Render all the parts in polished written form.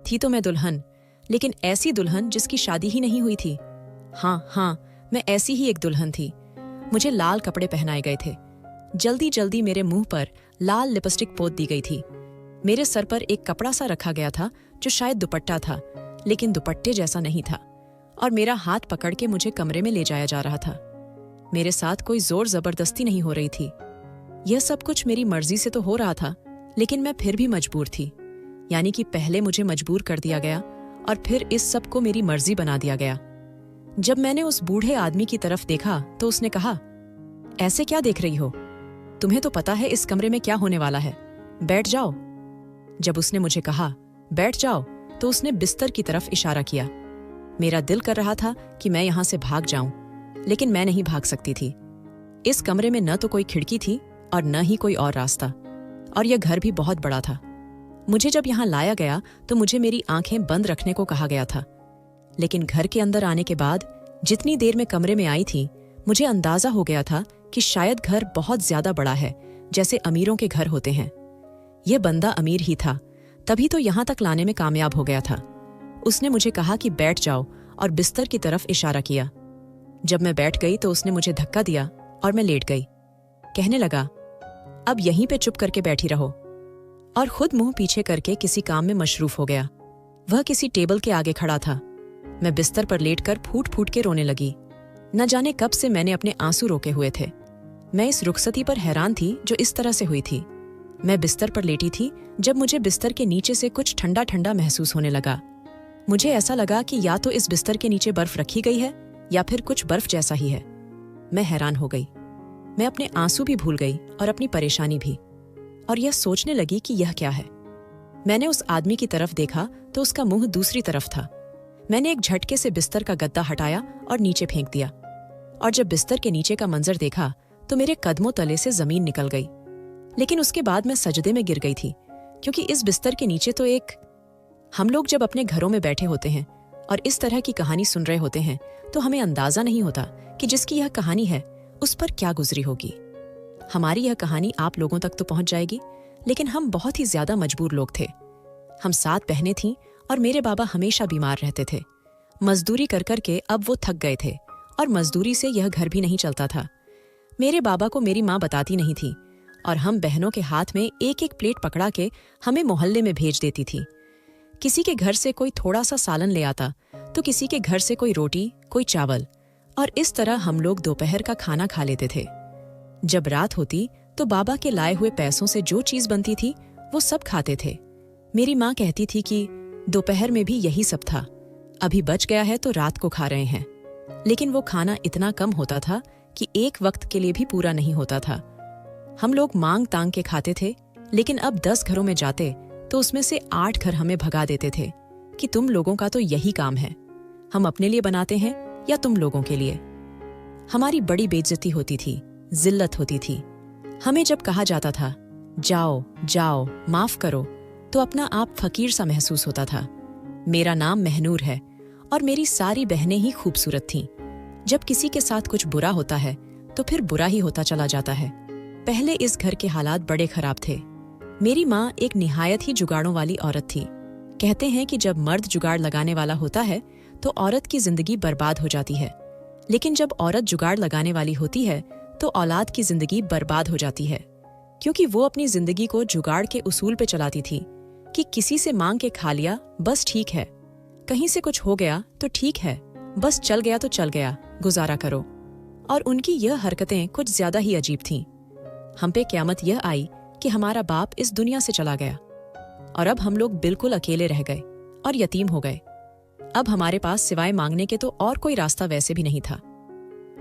थी तो मैं दुल्हन, लेकिन ऐसी दुल्हन जिसकी शादी ही नहीं हुई थी। हाँ, मैं ऐसी ही एक दुल्हन थी। मुझे लाल कपड़े पहनाए गए थे। जल्दी जल्दी मेरे मुंह पर लाल लिपस्टिक पोत दी गई थी। मेरे सर पर एक कपड़ा सा रखा गया था जो शायद दुपट्टा था, लेकिन दुपट्टे जैसा नहीं था, और मेरा हाथ पकड़ के मुझे कमरे में ले जाया जा रहा था। मेरे साथ कोई जोर जबरदस्ती नहीं हो रही थी। यह सब कुछ मेरी मर्जी से तो हो रहा था, लेकिन मैं फिर भी मजबूर थी। यानी कि पहले मुझे मजबूर कर दिया गया और फिर इस सब को मेरी मर्जी बना दिया गया। जब मैंने उस बूढ़े आदमी की तरफ देखा तो उसने कहा, ऐसे क्या देख रही हो? तुम्हें तो पता है इस कमरे में क्या होने वाला है। बैठ जाओ। जब उसने मुझे कहा बैठ जाओ, तो उसने बिस्तर की तरफ इशारा किया। मेरा दिल कर रहा था कि मैं यहां से भाग जाऊं, लेकिन मैं नहीं भाग सकती थी। इस कमरे में न तो कोई खिड़की थी और न ही कोई और रास्ता, और यह घर भी बहुत बड़ा था। मुझे जब यहां लाया गया तो मुझे मेरी आंखें बंद रखने को कहा गया था, लेकिन घर के अंदर आने के बाद जितनी देर में कमरे में आई थी, मुझे अंदाजा हो गया था कि शायद घर बहुत ज्यादा बड़ा है, जैसे अमीरों के घर होते हैं। यह बंदा अमीर ही था, तभी तो यहां तक लाने में कामयाब हो गया था। उसने मुझे कहा कि बैठ जाओ और बिस्तर की तरफ इशारा किया। जब मैं बैठ गई तो उसने मुझे धक्का दिया और मैं लेट गई। कहने लगा, अब यहीं पे चुप करके बैठी रहो, और खुद मुंह पीछे करके किसी काम में मशरूफ हो गया। वह किसी टेबल के आगे खड़ा था। मैं बिस्तर पर लेटकर फूट फूट के रोने लगी। न जाने कब से मैंने अपने आंसू रोके हुए थे। मैं इस रुखसती पर हैरान थी जो इस तरह से हुई थी। मैं बिस्तर पर लेटी थी जब मुझे बिस्तर के नीचे से कुछ ठंडा ठंडा महसूस होने लगा। मुझे ऐसा लगा कि या तो इस बिस्तर के नीचे बर्फ रखी गई है या फिर कुछ बर्फ जैसा ही है। मैं हैरान हो गई। मैं अपने आंसू भी भूल गई और अपनी परेशानी भी, और यह सोचने लगी कि यह क्या है। मैंने उस आदमी की तरफ देखा तो उसका मुंह दूसरी तरफ था। मैंने एक झटके से बिस्तर का गद्दा हटाया और नीचे फेंक दिया, और जब बिस्तर के नीचे का मंजर देखा तो मेरे कदमों तले से जमीन निकल गई। लेकिन उसके बाद मैं सजदे में गिर गई थी, क्योंकि इस बिस्तर के नीचे तो एक... हम लोग जब अपने घरों में बैठे होते हैं और इस तरह की कहानी सुन रहे होते हैं तो हमें अंदाजा नहीं होता कि जिसकी यह कहानी है उस पर क्या गुजरी होगी। हमारी यह कहानी आप लोगों तक तो पहुंच जाएगी, लेकिन हम बहुत ही ज्यादा मजबूर लोग थे। हम 7 बहनें थीं और मेरे बाबा हमेशा बीमार रहते थे। मजदूरी कर कर के अब वो थक गए थे, और मजदूरी से यह घर भी नहीं चलता था। मेरे बाबा को मेरी माँ बताती नहीं थी, और हम बहनों के हाथ में एक एक प्लेट पकड़ा के हमें मोहल्ले में भेज देती थी। किसी के घर से कोई थोड़ा सा सालन ले आता तो किसी के घर से कोई रोटी, कोई चावल, और इस तरह हम लोग दोपहर का खाना खा लेते थे। जब रात होती तो बाबा के लाए हुए पैसों से जो चीज बनती थी वो सब खाते थे। मेरी माँ कहती थी कि दोपहर में भी यही सब था, अभी बच गया है तो रात को खा रहे हैं। लेकिन वो खाना इतना कम होता था कि एक वक्त के लिए भी पूरा नहीं होता था। हम लोग मांग तांग के खाते थे, लेकिन अब 10 घरों में जाते तो उसमें से 8 घर हमें भगा देते थे कि तुम लोगों का तो यही काम है, हम अपने लिए बनाते हैं या तुम लोगों के लिए। हमारी बड़ी बेइज्जती होती थी, जिल्लत होती थी। हमें जब कहा जाता था जाओ जाओ माफ करो, तो अपना आप फकीर सा महसूस होता था। मेरा नाम महनूर है और मेरी सारी बहनें ही खूबसूरत थीं। जब किसी के साथ कुछ बुरा होता है तो फिर बुरा ही होता चला जाता है। पहले इस घर के हालात बड़े खराब थे। मेरी माँ एक निहायत ही जुगाड़ों वाली औरत थी। कहते हैं कि जब मर्द जुगाड़ लगाने वाला होता है तो औरत की जिंदगी बर्बाद हो जाती है, लेकिन जब औरत जुगाड़ लगाने वाली होती है तो औलाद की जिंदगी बर्बाद हो जाती है, क्योंकि वो अपनी जिंदगी को जुगाड़ के उसूल पे चलाती थी कि किसी से मांग के खा लिया बस ठीक है, कहीं से कुछ हो गया तो ठीक है, बस चल गया तो चल गया, गुजारा करो। और उनकी यह हरकतें कुछ ज्यादा ही अजीब थीं। हम पे क़यामत यह आई कि हमारा बाप इस दुनिया से चला गया और अब हम लोग बिल्कुल अकेले रह गए और यतीम हो गए। अब हमारे पास सिवाय मांगने के तो और कोई रास्ता वैसे भी नहीं था।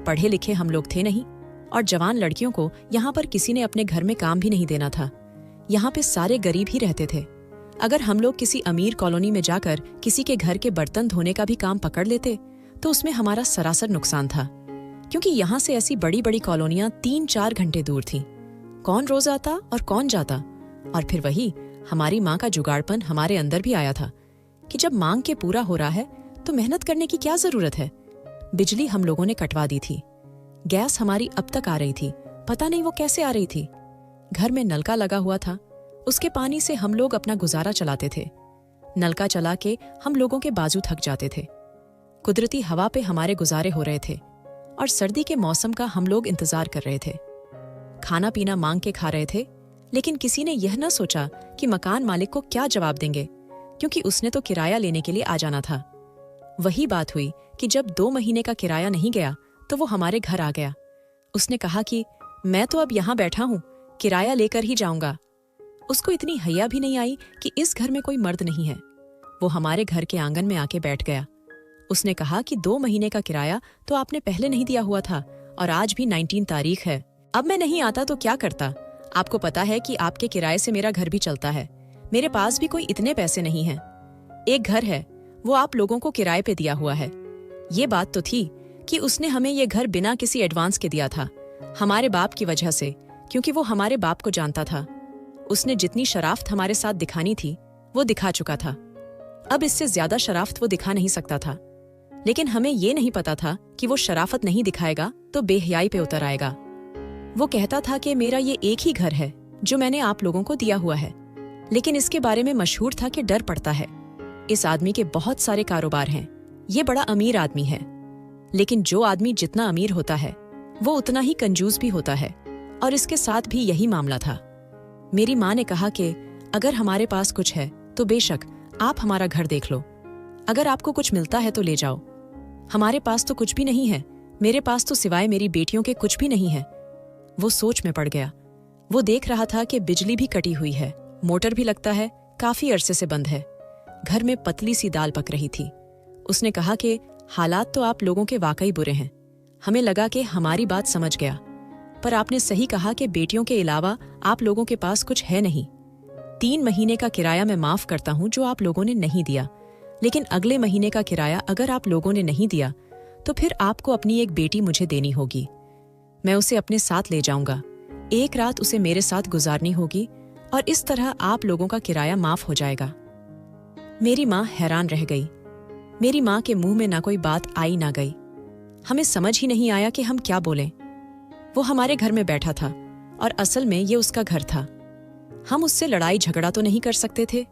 पढ़े लिखे हम लोग थे नहीं, और जवान लड़कियों को यहाँ पर किसी ने अपने घर में काम भी नहीं देना था। यहाँ पे सारे गरीब ही रहते थे। अगर हम लोग किसी अमीर कॉलोनी में जाकर किसी के घर के बर्तन धोने का भी काम पकड़ लेते तो उसमें हमारा सरासर नुकसान था, क्योंकि यहाँ से ऐसी बड़ी बड़ी कॉलोनियां 3-4 घंटे दूर थीं। कौन रोज आता और कौन जाता। और फिर वही हमारी माँ का जुगाड़पन हमारे अंदर भी आया था कि जब मांग के पूरा हो रहा है तो मेहनत करने की क्या जरूरत है। बिजली हम लोगों ने कटवा दी थी। गैस हमारी अब तक आ रही थी, पता नहीं वो कैसे आ रही थी। घर में नलका लगा हुआ था, उसके पानी से हम लोग अपना गुजारा चलाते थे। नलका चला के हम लोगों के बाजू थक जाते थे। कुदरती हवा पे हमारे गुजारे हो रहे थे और सर्दी के मौसम का हम लोग इंतजार कर रहे थे। खाना पीना मांग के खा रहे थे, लेकिन किसी ने यह न सोचा कि मकान मालिक को क्या जवाब देंगे, क्योंकि उसने तो किराया लेने के लिए आ जाना था। वही बात हुई कि जब 2 महीने का किराया नहीं गया तो वो हमारे घर आ गया। उसने कहा कि मैं तो अब यहाँ बैठा हूँ, किराया लेकर ही जाऊंगा। उसको इतनी हया भी नहीं आई कि इस घर में कोई मर्द नहीं है। वो हमारे घर के आंगन में आके बैठ गया। उसने कहा कि 2 महीने का किराया तो आपने पहले नहीं दिया हुआ था और आज भी 19 तारीख है। अब मैं नहीं आता तो क्या करता? आपको पता है कि आपके किराए से मेरा घर भी चलता है। मेरे पास भी कोई इतने पैसे नहीं हैं। एक घर है, वो आप लोगों को किराए पे दिया हुआ है। ये बात तो थी कि उसने हमें ये घर बिना किसी एडवांस के दिया था, हमारे बाप की वजह से, क्योंकि वो हमारे बाप को जानता था। उसने जितनी शराफ्त हमारे साथ दिखानी थी वो दिखा चुका था। अब इससे ज्यादा शराफ्त वो दिखा नहीं सकता था। लेकिन हमें ये नहीं पता था कि वो शराफत नहीं दिखाएगा तो बेहयाई पे उतर आएगा। वो कहता था कि मेरा ये एक ही घर है जो मैंने आप लोगों को दिया हुआ है, लेकिन इसके बारे में मशहूर था कि डर पड़ता है। इस आदमी के बहुत सारे कारोबार हैं, ये बड़ा अमीर आदमी है। लेकिन जो आदमी जितना अमीर होता है वो उतना ही कंजूस भी होता है, और इसके साथ भी यही मामला था। मेरी माँ ने कहा कि अगर हमारे पास कुछ है तो बेशक आप हमारा घर देख लो, अगर आपको कुछ मिलता है तो ले जाओ। हमारे पास तो कुछ भी नहीं है, मेरे पास तो सिवाय मेरी बेटियों के कुछ भी नहीं है। वो सोच में पड़ गया। वो देख रहा था कि बिजली भी कटी हुई है, मोटर भी लगता है काफी अरसे से बंद है। घर में पतली सी दाल पक रही थी। उसने कहा कि हालात तो आप लोगों के वाकई बुरे हैं। हमें लगा कि हमारी बात समझ गया, पर आपने सही कहा कि बेटियों के अलावा आप लोगों के पास कुछ है नहीं। 3 महीने का किराया मैं माफ करता हूं जो आप लोगों ने नहीं दिया, लेकिन अगले महीने का किराया अगर आप लोगों ने नहीं दिया तो फिर आपको अपनी एक बेटी मुझे देनी होगी। मैं उसे अपने साथ ले जाऊंगा, एक रात उसे मेरे साथ गुजारनी होगी और इस तरह आप लोगों का किराया माफ हो जाएगा। मेरी माँ हैरान रह गई। मेरी माँ के मुंह में ना कोई बात आई ना गई। हमें समझ ही नहीं आया कि हम क्या बोलें। वो हमारे घर में बैठा था और असल में ये उसका घर था। हम उससे लड़ाई झगड़ा तो नहीं कर सकते थे।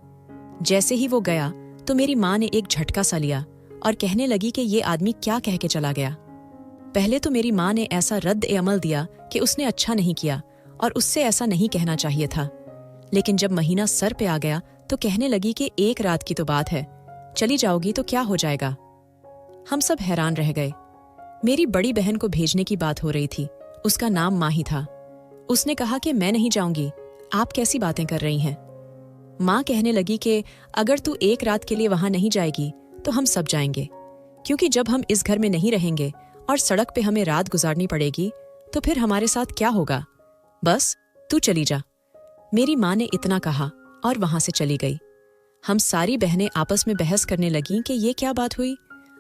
जैसे ही वो गया तो मेरी माँ ने एक झटका सा लिया और कहने लगी कि ये आदमी क्या कह के चला गया। पहले तो मेरी माँ ने ऐसा रद्द-ए-अमल दिया कि उसने अच्छा नहीं किया और उससे ऐसा नहीं कहना चाहिए था। लेकिन जब महीना सर पे आ गया तो कहने लगी कि एक रात की तो बात है, चली जाओगी तो क्या हो जाएगा। हम सब हैरान रह गए। मेरी बड़ी बहन को भेजने की बात हो रही थी, उसका नाम माही था। उसने कहा कि मैं नहीं जाऊंगी, आप कैसी बातें कर रही हैं। माँ कहने लगी कि अगर तू एक रात के लिए वहां नहीं जाएगी तो हम सब जाएंगे, क्योंकि जब हम इस घर में नहीं रहेंगे और सड़क पे हमें रात गुजारनी पड़ेगी तो फिर हमारे साथ क्या होगा। बस तू चली जा। मेरी माँ ने इतना कहा और वहां से चली गई। हम सारी बहनें आपस में बहस करने लगीं कि ये क्या बात हुई,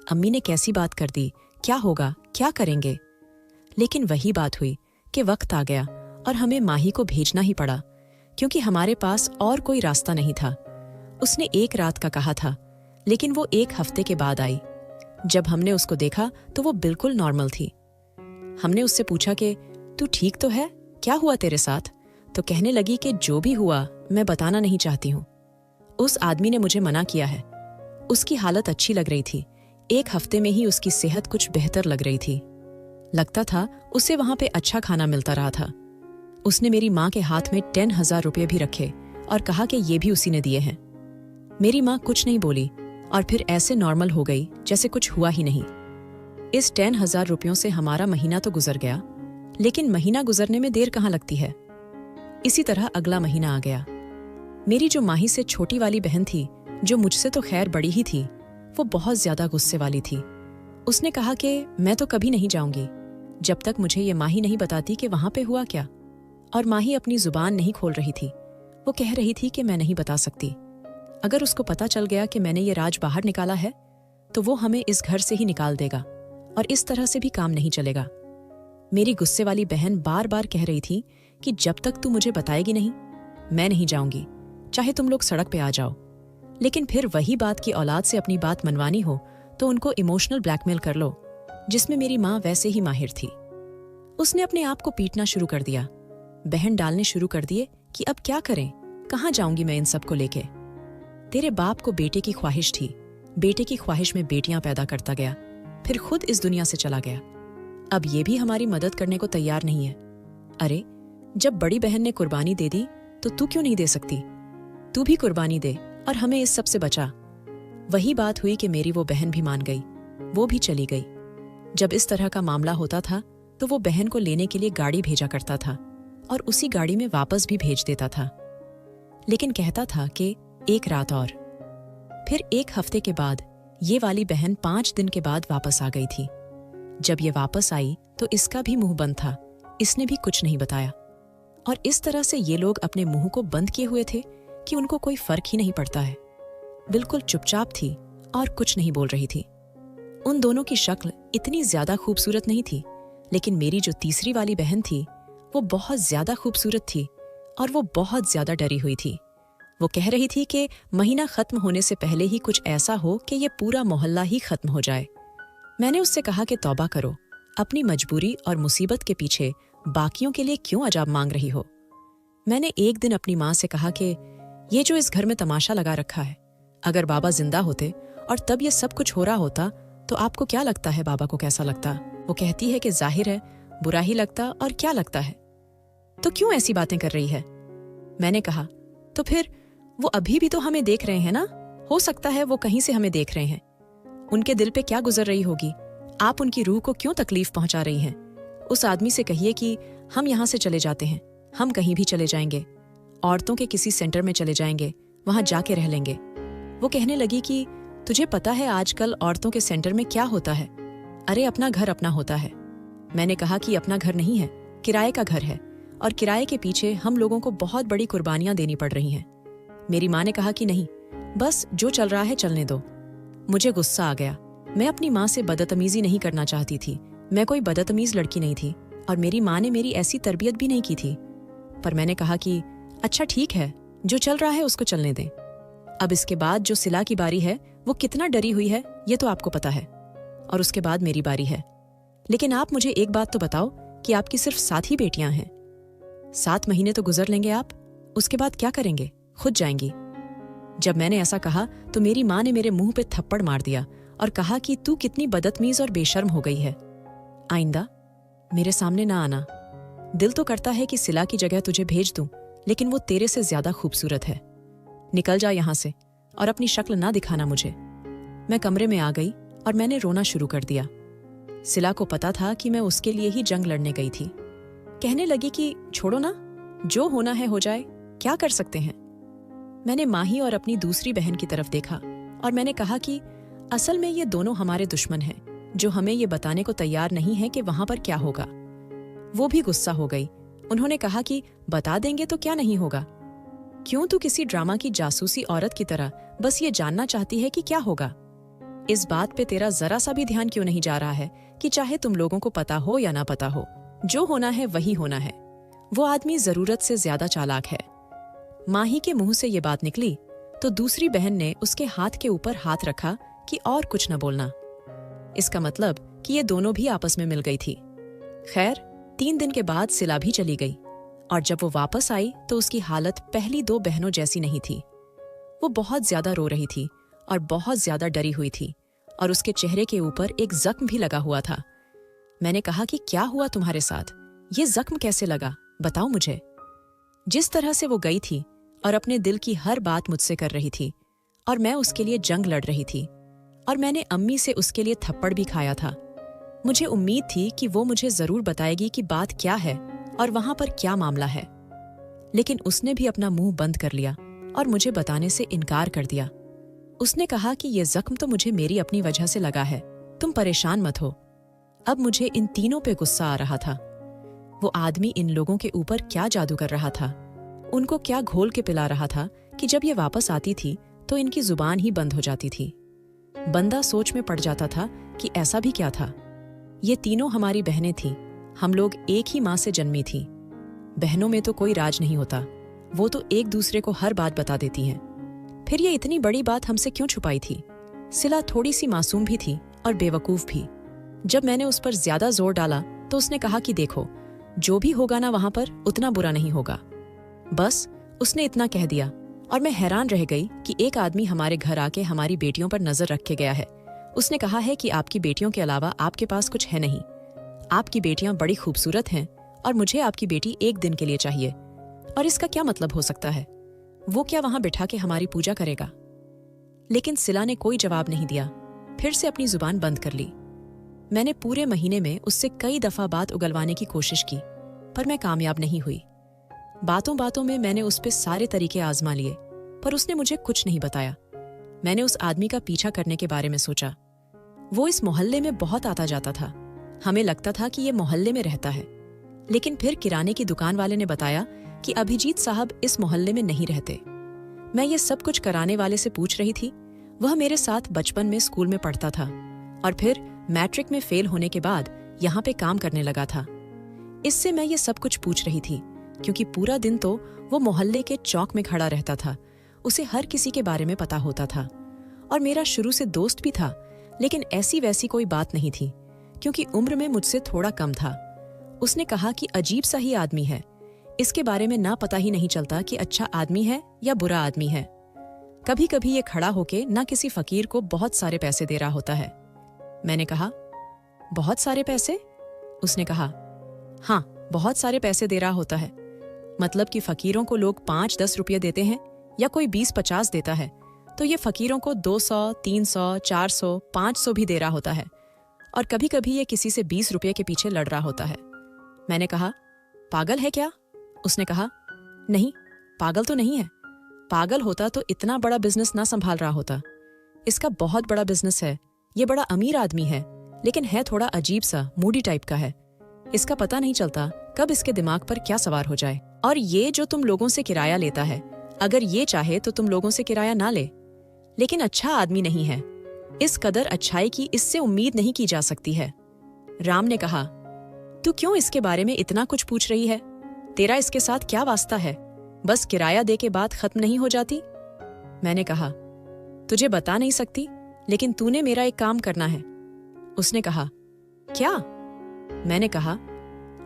अम्मी ने कैसी बात कर दी, क्या होगा, क्या करेंगे। लेकिन वही बात हुई कि वक्त आ गया और हमें माही को भेजना ही पड़ा, क्योंकि हमारे पास और कोई रास्ता नहीं था। उसने एक रात का कहा था, लेकिन वो 1 हफ्ते के बाद आई। जब हमने उसको देखा तो वो बिल्कुल नॉर्मल थी। हमने उससे पूछा कि तू ठीक तो है, क्या हुआ तेरे साथ? तो कहने लगी कि जो भी हुआ मैं बताना नहीं चाहती हूँ। उस आदमी ने मुझे मना किया है। उसकी हालत अच्छी लग रही थी, 1 हफ्ते में ही उसकी सेहत कुछ बेहतर लग रही थी। लगता था उसे वहां पे अच्छा खाना मिलता रहा था। उसने मेरी माँ के हाथ में 10,000 रुपये भी रखे और कहा कि ये भी उसी ने दिए हैं। मेरी माँ कुछ नहीं बोली और फिर ऐसे नॉर्मल हो गई जैसे कुछ हुआ ही नहीं। इस 10,000 रुपयों से हमारा महीना तो गुजर गया, लेकिन महीना गुजरने में देर कहाँ लगती है। इसी तरह अगला महीना आ गया। मेरी जो माही से छोटी वाली बहन थी, जो मुझसे तो खैर बड़ी ही थी, वो बहुत ज्यादा गुस्से वाली थी। उसने कहा कि मैं तो कभी नहीं जाऊंगी जब तक मुझे ये माही नहीं बताती कि वहां पे हुआ क्या। और माही अपनी जुबान नहीं खोल रही थी। वो कह रही थी कि मैं नहीं बता सकती। अगर उसको पता चल गया कि मैंने ये राज बाहर निकाला है तो वो हमें इस घर से ही निकाल देगा और इस तरह से भी काम नहीं चलेगा। मेरी गुस्से वाली बहन बार बार कह रही थी कि जब तक तू मुझे बताएगी नहीं, मैं नहीं जाऊंगी, चाहे तुम लोग सड़क पे आ जाओ। लेकिन फिर वही बात की औलाद से अपनी बात मनवानी हो तो उनको इमोशनल ब्लैकमेल कर लो, जिसमें मेरी माँ वैसे ही माहिर थी। उसने अपने आप को पीटना शुरू कर दिया, बहन डालने शुरू कर दिए कि अब क्या करें, कहाँ जाऊंगी मैं इन सब को लेके। तेरे बाप को बेटे की ख्वाहिश थी, बेटे की ख्वाहिश में बेटियां पैदा करता गया, फिर खुद इस दुनिया से चला गया। अब ये भी हमारी मदद करने को तैयार नहीं है। अरे, जब बड़ी बहन ने कुर्बानी दे दी तो तू क्यों नहीं दे सकती? तू भी कुर्बानी दे और हमें इस सब से बचा। वही बात हुई कि मेरी वो बहन भी मान गई, वो भी चली गई। जब इस तरह का मामला होता था तो वो बहन को लेने के लिए गाड़ी भेजा करता था और उसी गाड़ी में वापस भी भेज देता था, लेकिन कहता था कि एक रात और। फिर एक हफ्ते के बाद ये वाली बहन 5 दिन के बाद वापस आ गई थी। जब ये वापस आई तो इसका भी मुंह बंद था, इसने भी कुछ नहीं बताया। और इस तरह से ये लोग अपने मुंह को बंद किए हुए थे कि उनको कोई फर्क ही नहीं पड़ता है। बिल्कुल चुपचाप थी और कुछ नहीं बोल रही थी। उन दोनों की शक्ल इतनी ज्यादा खूबसूरत नहीं थी, लेकिन मेरी जो तीसरी वाली बहन थी वो बहुत ज्यादा खूबसूरत थी और वो बहुत ज्यादा डरी हुई थी। वो कह रही थी कि महीना खत्म होने से पहले ही कुछ ऐसा हो कि ये पूरा मोहल्ला ही खत्म हो जाए। मैंने उससे कहा कि तौबा करो, अपनी मजबूरी और मुसीबत के पीछे बाकियों के लिए क्यों अजाब मांग रही हो। मैंने एक दिन अपनी माँ से कहा कि ये जो इस घर में तमाशा लगा रखा है, अगर बाबा जिंदा होते और तब ये सब कुछ हो रहा होता तो आपको क्या लगता है बाबा को कैसा लगता? वो कहती है कि जाहिर है बुरा ही लगता, और क्या लगता है, तो क्यों ऐसी बातें कर रही है? मैंने कहा तो फिर वो अभी भी तो हमें देख रहे हैं ना, हो सकता है वो कहीं से हमें देख रहे हैं। उनके दिल पे क्या गुजर रही होगी, आप उनकी रूह को क्यों तकलीफ पहुंचा रही हैं? उस आदमी से कहिए कि हम यहां से चले जाते हैं, हम कहीं भी चले जाएंगे, औरतों के किसी सेंटर में चले जाएंगे, वहां जाके रह लेंगे। वो कहने लगी कि तुझे पता है आजकल औरतों के सेंटर में क्या होता है? अरे अपना घर अपना होता है। मैंने कहा कि अपना घर नहीं है, किराए का घर है, और किराए के पीछे हम लोगों को बहुत बड़ी कुर्बानियां देनी पड़ रही हैं। मेरी माँ ने कहा कि नहीं, बस जो चल रहा है चलने दो। मुझे गुस्सा आ गया। मैं अपनी माँ से बदतमीजी नहीं करना चाहती थी, मैं कोई बदतमीज लड़की नहीं थी, और मेरी माँ ने मेरी ऐसी तरबियत भी नहीं की थी। पर मैंने कहा कि अच्छा ठीक है, जो चल रहा है उसको चलने दें। अब इसके बाद जो सिला की बारी है वो कितना डरी हुई है ये तो आपको पता है, और उसके बाद मेरी बारी है। लेकिन आप मुझे एक बात तो बताओ कि आपकी सिर्फ 7 ही बेटियां हैं। 7 महीने तो गुजर लेंगे आप, उसके बाद क्या करेंगे? खुद जाएंगी। जब मैंने ऐसा कहा तो मेरी माँ ने मेरे मुंह पे थप्पड़ मार दिया और कहा कि तू कितनी बदतमीज और बेशर्म हो गई है, आइंदा मेरे सामने ना आना। दिल तो करता है कि सिला की जगह तुझे भेज दूं, लेकिन वो तेरे से ज्यादा खूबसूरत है। निकल जा यहां से और अपनी शक्ल ना दिखाना मुझे। मैं कमरे में आ गई और मैंने रोना शुरू कर दिया। सिला को पता था कि मैं उसके लिए ही जंग लड़ने गई थी। कहने लगी कि छोड़ो ना, जो होना है हो जाए, क्या कर सकते हैं। मैंने माही और अपनी दूसरी बहन की तरफ देखा और मैंने कहा कि असल में ये दोनों हमारे दुश्मन हैं, जो हमें ये बताने को तैयार नहीं है कि वहां पर क्या होगा। वो भी गुस्सा हो गई। उन्होंने कहा कि बता देंगे तो क्या नहीं होगा, क्यों तू किसी ड्रामा की जासूसी औरत की तरह बस ये जानना चाहती है कि क्या होगा। इस बात पे तेरा जरा सा भी ध्यान क्यों नहीं जा रहा है कि चाहे तुम लोगों को पता हो या ना पता हो, जो होना है वही होना है। वो आदमी जरूरत से ज्यादा चालाक है। माही के मुंह से ये बात निकली तो दूसरी बहन ने उसके हाथ के ऊपर हाथ रखा कि और कुछ न बोलना। इसका मतलब कि ये दोनों भी आपस में मिल गई थी। खैर 3 दिन के बाद सिला भी चली गई, और जब वो वापस आई तो उसकी हालत पहली 2 बहनों जैसी नहीं थी। वो बहुत ज्यादा रो रही थी और बहुत ज्यादा डरी हुई थी, और उसके चेहरे के ऊपर एक जख्म भी लगा हुआ था। मैंने कहा कि क्या हुआ तुम्हारे साथ, ये जख्म कैसे लगा, बताओ मुझे। जिस तरह से वो गई थी और अपने दिल की हर बात मुझसे कर रही थी, और मैं उसके लिए जंग लड़ रही थी, और मैंने अम्मी से उसके लिए थप्पड़ भी खाया था। मुझे उम्मीद थी कि वो मुझे जरूर बताएगी कि बात क्या है और वहां पर क्या मामला है, लेकिन उसने भी अपना मुंह बंद कर लिया और मुझे बताने से इनकार कर दिया। उसने कहा कि ये जख्म तो मुझे मेरी अपनी वजह से लगा है, तुम परेशान मत हो। अब मुझे इन तीनों पे गुस्सा आ रहा था। वो आदमी इन लोगों के ऊपर क्या जादू कर रहा था, उनको क्या घोल के पिला रहा था कि जब ये वापस आती थी तो इनकी जुबान ही बंद हो जाती थी। बंदा सोच में पड़ जाता था कि ऐसा भी क्या था। ये तीनों हमारी बहनें थीं, हम लोग एक ही माँ से जन्मी थी। बहनों में तो कोई राज नहीं होता, वो तो एक दूसरे को हर बात बता देती हैं। फिर ये इतनी बड़ी बात हमसे क्यों छुपाई थी? सिला थोड़ी सी मासूम भी थी और बेवकूफ भी। जब मैंने उस पर ज्यादा जोर डाला तो उसने कहा कि देखो, जो भी होगा ना वहां पर उतना बुरा नहीं होगा। बस उसने इतना कह दिया और मैं हैरान रह गई कि एक आदमी हमारे घर आके हमारी बेटियों पर नजर रख के गया है। उसने कहा है कि आपकी बेटियों के अलावा आपके पास कुछ है नहीं। आपकी बेटियां बड़ी खूबसूरत हैं और मुझे आपकी बेटी एक दिन के लिए चाहिए। और इसका क्या मतलब हो सकता है? वो क्या वहां बिठा के हमारी पूजा करेगा? लेकिन सिला ने कोई जवाब नहीं दिया, फिर से अपनी जुबान बंद कर ली। मैंने पूरे महीने में उससे कई दफा बात उगलवाने की कोशिश की, पर मैं कामयाब नहीं हुई। बातों बातों में मैंने उस पे सारे तरीके आजमा लिए, पर उसने मुझे कुछ नहीं बताया। मैंने उस आदमी का पीछा करने के बारे में सोचा। वो इस मोहल्ले में बहुत आता जाता था। हमें लगता था कि ये मोहल्ले में रहता है, लेकिन फिर किराने की दुकान वाले ने बताया कि अभिजीत साहब इस मोहल्ले में नहीं रहते। मैं ये सब कुछ कराने वाले से पूछ रही थी। वह मेरे साथ बचपन में स्कूल में पढ़ता था और फिर मैट्रिक में फेल होने के बाद यहाँ पे काम करने लगा था। इससे मैं ये सब कुछ पूछ रही थी क्योंकि पूरा दिन तो वो मोहल्ले के चौक में खड़ा रहता था। उसे हर किसी के बारे में पता होता था और मेरा शुरू से दोस्त भी था, लेकिन ऐसी वैसी कोई बात नहीं थी क्योंकि उम्र में मुझसे थोड़ा कम था। उसने कहा कि अजीब सा ही आदमी है, इसके बारे में ना पता ही नहीं चलता कि अच्छा आदमी है या बुरा आदमी है। कभी कभी ये खड़ा होके ना किसी फकीर को बहुत सारे पैसे दे रहा होता है। मैंने कहा, बहुत सारे पैसे? उसने कहा, हाँ, बहुत सारे पैसे दे रहा होता है। मतलब कि फकीरों को लोग 5-10 रुपये देते हैं या कोई 20-50 देता है, तो ये फकीरों को 200, 300, 400, 500 भी दे रहा होता है। और कभी कभी ये किसी से 20 रुपये के पीछे लड़ रहा होता है। मैंने कहा, पागल है क्या? उसने कहा, नहीं, पागल तो नहीं है। पागल होता तो इतना बड़ा बिजनेस ना संभाल रहा होता। इसका बहुत बड़ा बिजनेस है। ये बड़ा अमीर आदमी है, लेकिन है थोड़ा अजीब सा, मूडी टाइप का है। इसका पता नहीं चलता कब इसके दिमाग पर क्या सवार हो जाए। और ये जो तुम लोगों से किराया लेता है, अगर ये चाहे तो तुम लोगों से किराया ना ले, लेकिन अच्छा आदमी नहीं है। इस कदर अच्छाई की इससे उम्मीद नहीं की जा सकती है। राम ने कहा, तू क्यों इसके बारे में इतना कुछ पूछ रही है? तेरा इसके साथ क्या वास्ता है? बस किराया दे के बात खत्म नहीं हो जाती? मैंने कहा, तुझे बता नहीं सकती, लेकिन तूने मेरा एक काम करना है। उसने कहा, क्या? मैंने कहा,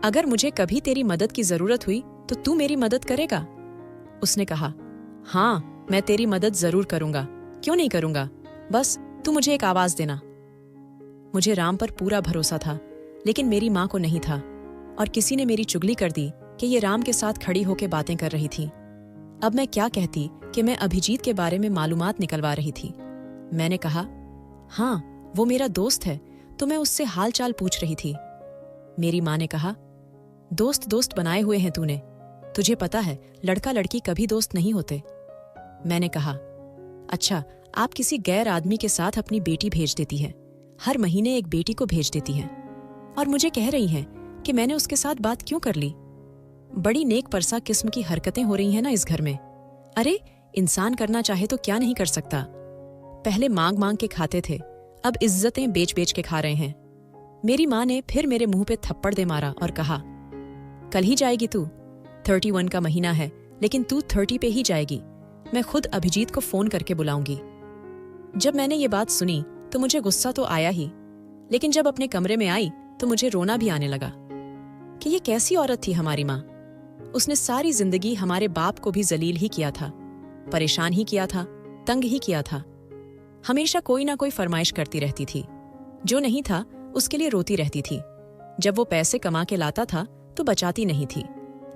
अगर मुझे कभी तेरी मदद की जरूरत हुई तो तू मेरी मदद करेगा? उसने कहा, हाँ, मैं तेरी मदद जरूर करूंगा, क्यों नहीं करूंगा, बस तू मुझे एक आवाज देना। मुझे राम पर पूरा भरोसा था, लेकिन मेरी मां को नहीं था, और किसी ने मेरी चुगली कर दी कि ये राम के साथ खड़ी होकर बातें कर रही थी। अब मैं क्या कहती कि मैं अभिजीत के बारे में मालूमात निकलवा रही थी। मैंने कहा, हाँ, वो मेरा दोस्त है, तो मैं उससे हाल चाल पूछ रही थी। मेरी माँ ने कहा, दोस्त दोस्त बनाए हुए हैं तूने, तुझे पता है लड़का लड़की कभी दोस्त नहीं होते। मैंने कहा, अच्छा, आप किसी गैर आदमी के साथ अपनी बेटी भेज देती हैं, हर महीने एक बेटी को भेज देती हैं, और मुझे कह रही हैं कि मैंने उसके साथ बात क्यों कर ली। बड़ी नेक परसा किस्म की हरकतें हो रही हैं ना इस घर में। अरे, इंसान करना चाहे तो क्या नहीं कर सकता। पहले मांग मांग के खाते थे, अब इज्जतें बेच बेच के खा रहे हैं। मेरी माँ ने फिर मेरे मुंह पे थप्पड़ दे मारा और कहा, कल ही जाएगी तू? 31 का महीना है, लेकिन तू 30 पे ही जाएगी। मैं खुद अभिजीत को फोन करके बुलाऊंगी। जब मैंने ये बात सुनी तो मुझे गुस्सा तो आया ही, लेकिन जब अपने कमरे में आई तो मुझे रोना भी आने लगा कि ये कैसी औरत थी हमारी माँ। उसने सारी जिंदगी हमारे बाप को भी जलील ही किया था, परेशान ही किया था, तंग ही किया था। हमेशा कोई ना कोई फरमाइश करती रहती थी, जो नहीं था उसके लिए रोती रहती थी। जब वो पैसे कमा के लाता था तो बचाती नहीं थी।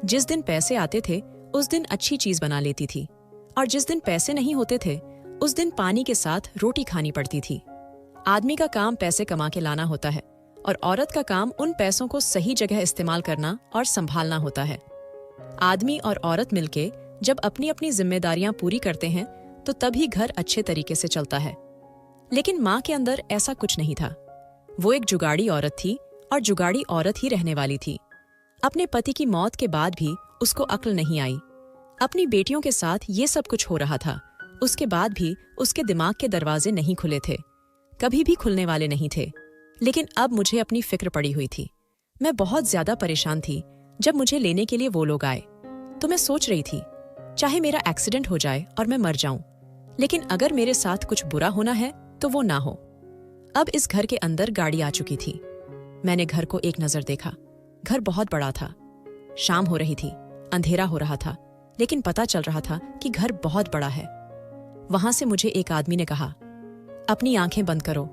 जिस दिन पैसे आते थे उस दिन अच्छी चीज बना लेती थी, और जिस दिन पैसे नहीं होते थे उस दिन पानी के साथ रोटी खानी पड़ती थी। आदमी का काम पैसे कमा के लाना होता है, और औरत का काम उन पैसों को सही जगह इस्तेमाल करना और संभालना होता है। आदमी और औरत मिलके जब अपनी अपनी जिम्मेदारियां पूरी करते हैं तो तभी घर अच्छे तरीके से चलता है। लेकिन माँ के अंदर ऐसा कुछ नहीं था। वो एक जुगाड़ी औरत थी और जुगाड़ी औरत ही रहने वाली थी। अपने पति की मौत के बाद भी उसको अक्ल नहीं आई। अपनी बेटियों के साथ ये सब कुछ हो रहा था, उसके बाद भी उसके दिमाग के दरवाजे नहीं खुले थे, कभी भी खुलने वाले नहीं थे। लेकिन अब मुझे अपनी फिक्र पड़ी हुई थी। मैं बहुत ज्यादा परेशान थी। जब मुझे लेने के लिए वो लोग आए तो मैं सोच रही थी, चाहे मेरा एक्सीडेंट हो जाए और मैं मर जाऊं, लेकिन अगर मेरे साथ कुछ बुरा होना है तो वो ना हो। अब इस घर के अंदर गाड़ी आ चुकी थी। मैंने घर को एक नजर देखा। घर बहुत बड़ा था। शाम हो रही थी, अंधेरा हो रहा था। लेकिन पता चल रहा था कि घर बहुत बड़ा है। वहां से मुझे एक आदमी ने कहा, अपनी आंखें बंद करो।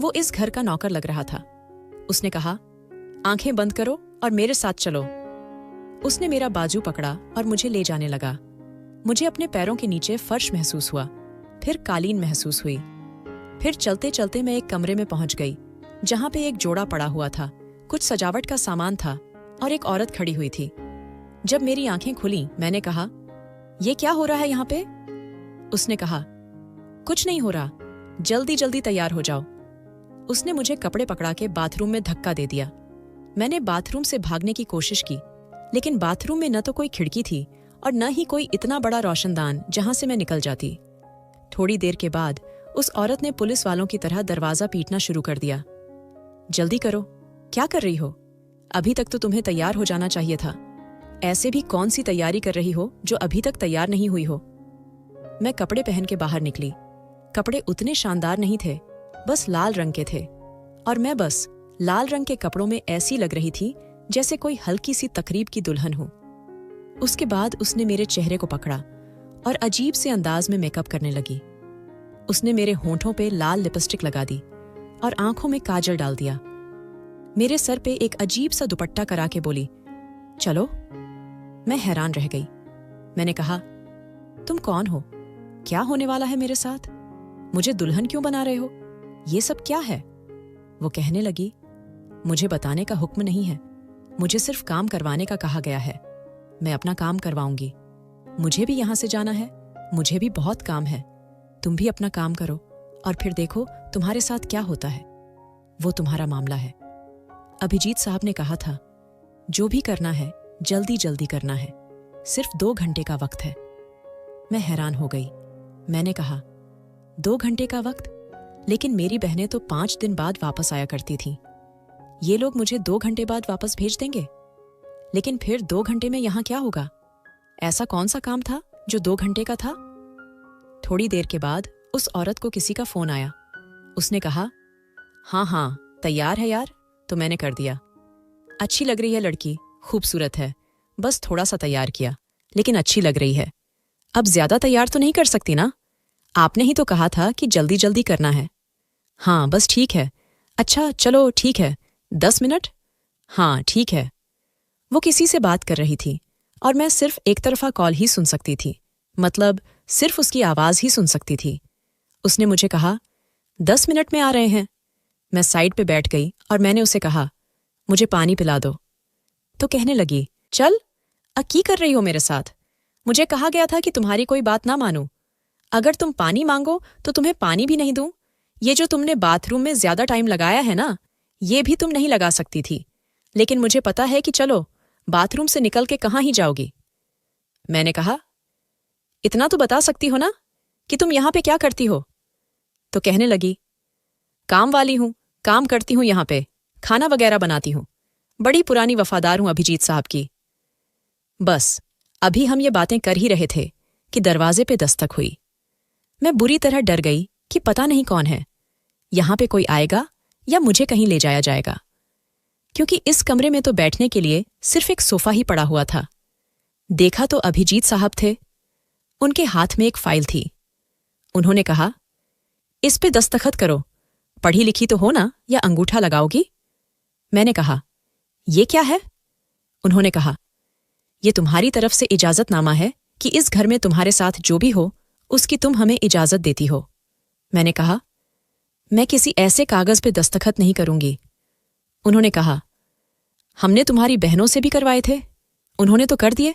वो इस घर का नौकर लग रहा था। उसने कहा, आंखें बंद करो और मेरे साथ चलो। उसने मेरा बाजू पकड़ा और मुझे ले जाने लगा। मुझे अपने पैरों के नीचे फर्श महसूस हुआ, फिर कालीन महसूस हुई। फिर चलते चलते मैं एक कमरे में पहुंच गई, जहां पे एक जोड़ा पड़ा हुआ था, कुछ सजावट का सामान था और एक औरत खड़ी हुई थी। जब मेरी आंखें खुली, मैंने कहा, ये क्या हो रहा है यहाँ पे? उसने कहा, कुछ नहीं हो रहा, जल्दी जल्दी तैयार हो जाओ। उसने मुझे कपड़े पकड़ा के बाथरूम में धक्का दे दिया। मैंने बाथरूम से भागने की कोशिश की, लेकिन बाथरूम में न तो कोई खिड़की थी और न ही कोई इतना बड़ा रोशनदान जहां से मैं निकल जाती। थोड़ी देर के बाद उस औरत ने पुलिस वालों की तरह दरवाजा पीटना शुरू कर दिया। जल्दी करो, क्या कर रही हो? अभी तक तो तुम्हें तैयार हो जाना चाहिए था। ऐसे भी कौन सी तैयारी कर रही हो जो अभी तक तैयार नहीं हुई हो? मैं कपड़े पहन के बाहर निकली। कपड़े उतने शानदार नहीं थे, बस लाल रंग के थे, और मैं बस लाल रंग के कपड़ों में ऐसी लग रही थी जैसे कोई हल्की सी तकरीब की दुल्हन हो। उसके बाद उसने मेरे चेहरे को पकड़ा और अजीब से अंदाज में मेकअप करने लगी। उसने मेरे होंठों पे लाल लिपस्टिक लगा दी और आंखों में काजल डाल दिया। मेरे सर पे एक अजीब सा दुपट्टा करा के बोली, चलो। मैं हैरान रह गई। मैंने कहा, तुम कौन हो? क्या होने वाला है मेरे साथ? मुझे दुल्हन क्यों बना रहे हो? ये सब क्या है? वो कहने लगी, मुझे बताने का हुक्म नहीं है, मुझे सिर्फ काम करवाने का कहा गया है। मैं अपना काम करवाऊंगी। मुझे भी यहां से जाना है, मुझे भी बहुत काम है। तुम भी अपना काम करो और फिर देखो तुम्हारे साथ क्या होता है। वो तुम्हारा मामला है। अभिजीत साहब ने कहा था, जो भी करना है जल्दी जल्दी करना है, सिर्फ 2 घंटे का वक्त है। मैं हैरान हो गई। मैंने कहा, 2 घंटे का वक्त? लेकिन मेरी बहनें तो 5 दिन बाद वापस आया करती थीं। ये लोग मुझे 2 घंटे बाद वापस भेज देंगे? लेकिन फिर 2 घंटे में यहां क्या होगा? ऐसा कौन सा काम था जो 2 घंटे का था? थोड़ी देर के बाद उस औरत को किसी का फोन आया। उसने कहा, हाँ, तैयार है यार। तो मैंने कर दिया। अच्छी लग रही है लड़की, खूबसूरत है, बस थोड़ा सा तैयार किया, लेकिन अच्छी लग रही है। अब ज्यादा तैयार तो नहीं कर सकती ना? आपने ही तो कहा था कि जल्दी जल्दी करना है। हाँ, बस ठीक है। अच्छा चलो ठीक है, 10 मिनट? हाँ ठीक है। वो किसी से बात कर रही थी और मैं सिर्फ एक तरफा कॉल ही सुन सकती थी, मतलब सिर्फ उसकी आवाज ही सुन सकती थी। उसने मुझे कहा, 10 मिनट में आ रहे हैं। मैं साइड पे बैठ गई और मैंने उसे कहा, मुझे पानी पिला दो। तो कहने लगी, चल, की कर रही हो मेरे साथ? मुझे कहा गया था कि तुम्हारी कोई बात ना मानूं। अगर तुम पानी मांगो तो तुम्हें पानी भी नहीं दूं। ये जो तुमने बाथरूम में ज्यादा टाइम लगाया है ना, ये भी तुम नहीं लगा सकती थी। लेकिन मुझे पता है कि चलो, बाथरूम से निकल के कहाँ ही जाओगी। मैंने कहा, इतना तो बता सकती हो ना कि तुम यहां पे क्या करती हो? तो कहने लगी, काम वाली हूं, काम करती हूं यहां पे, खाना वगैरह बनाती हूं। बड़ी पुरानी वफादार हूं अभिजीत साहब की। बस अभी हम ये बातें कर ही रहे थे कि दरवाजे पे दस्तक हुई। मैं बुरी तरह डर गई कि पता नहीं कौन है, यहां पे कोई आएगा या मुझे कहीं ले जाया जाएगा, क्योंकि इस कमरे में तो बैठने के लिए सिर्फ एक सोफा ही पड़ा हुआ था। देखा तो अभिजीत साहब थे। उनके हाथ में एक फाइल थी। उन्होंने कहा, इस पे दस्तखत करो। पढ़ी लिखी तो हो ना, या अंगूठा लगाओगी? मैंने कहा, ये क्या है? उन्होंने कहा, ये तुम्हारी तरफ से इजाजतनामा है कि इस घर में तुम्हारे साथ जो भी हो उसकी तुम हमें इजाजत देती हो। मैंने कहा, मैं किसी ऐसे कागज पे दस्तखत नहीं करूंगी। उन्होंने कहा, हमने तुम्हारी बहनों से भी करवाए थे, उन्होंने तो कर दिए।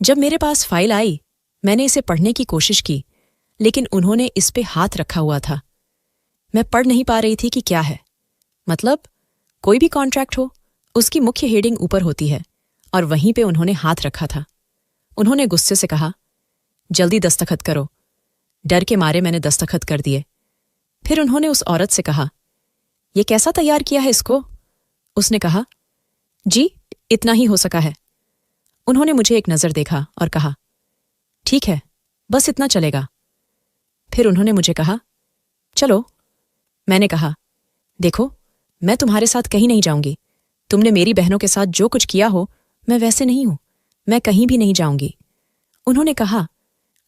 जब मेरे पास फाइल आई, मैंने इसे पढ़ने की कोशिश की, लेकिन उन्होंने इस पे हाथ रखा हुआ था। मैं पढ़ नहीं पा रही थी कि क्या है। मतलब कोई भी कॉन्ट्रैक्ट हो, उसकी मुख्य हेडिंग ऊपर होती है, और वहीं पे उन्होंने हाथ रखा था। उन्होंने गुस्से से कहा, जल्दी दस्तखत करो। डर के मारे मैंने दस्तखत कर दिए। फिर उन्होंने उस औरत से कहा, ये कैसा तैयार किया है इसको? उसने कहा, जी इतना ही हो सका है। उन्होंने मुझे एक नज़र देखा और कहा, ठीक है, बस इतना चलेगा। फिर उन्होंने मुझे कहा, चलो। मैंने कहा, देखो, मैं तुम्हारे साथ कहीं नहीं जाऊंगी। तुमने मेरी बहनों के साथ जो कुछ किया हो, मैं वैसे नहीं हूं। मैं कहीं भी नहीं जाऊंगी। उन्होंने कहा,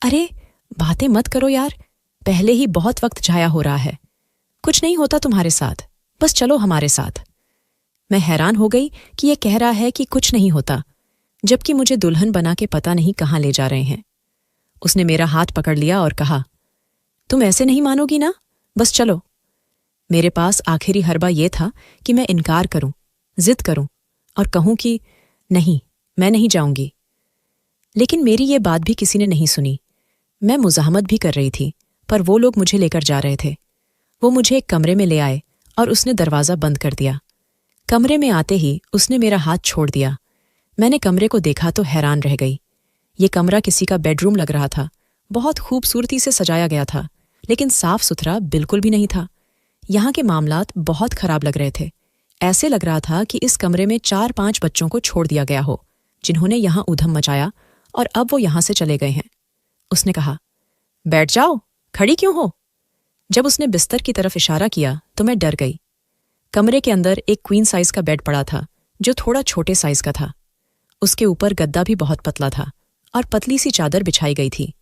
अरे बातें मत करो यार, पहले ही बहुत वक्त जाया हो रहा है। कुछ नहीं होता तुम्हारे साथ, बस चलो हमारे साथ। मैं हैरान हो गई कि यह कह रहा है कि कुछ नहीं होता, जबकि मुझे दुल्हन बना के पता नहीं कहाँ ले जा रहे हैं। उसने मेरा हाथ पकड़ लिया और कहा, तुम ऐसे नहीं मानोगी ना, बस चलो। मेरे पास आखिरी हरबा यह था कि मैं इनकार करूं, जिद करूं और कहूं कि नहीं, मैं नहीं जाऊंगी। लेकिन मेरी ये बात भी किसी ने नहीं सुनी। मैं मुज़ाहमत भी कर रही थी, पर वो लोग मुझे लेकर जा रहे थे। वो मुझे एक कमरे में ले आए और उसने दरवाज़ा बंद कर दिया। कमरे में आते ही उसने मेरा हाथ छोड़ दिया। मैंने कमरे को देखा तो हैरान रह गई। ये कमरा किसी का बेडरूम लग रहा था। बहुत खूबसूरती से सजाया गया था, लेकिन साफ सुथरा बिल्कुल भी नहीं था। यहाँ के मामलात बहुत खराब लग रहे थे। ऐसे लग रहा था कि इस कमरे में 4-5 बच्चों को छोड़ दिया गया हो, जिन्होंने यहाँ ऊधम मचाया और अब वो यहाँ से चले गए हैं। उसने कहा, बैठ जाओ, खड़ी क्यों हो? जब उसने बिस्तर की तरफ इशारा किया तो मैं डर गई। कमरे के अंदर एक क्वीन साइज का बेड पड़ा था, जो थोड़ा छोटे साइज का था। उसके ऊपर गद्दा भी बहुत पतला था और पतली सी चादर बिछाई गई थी।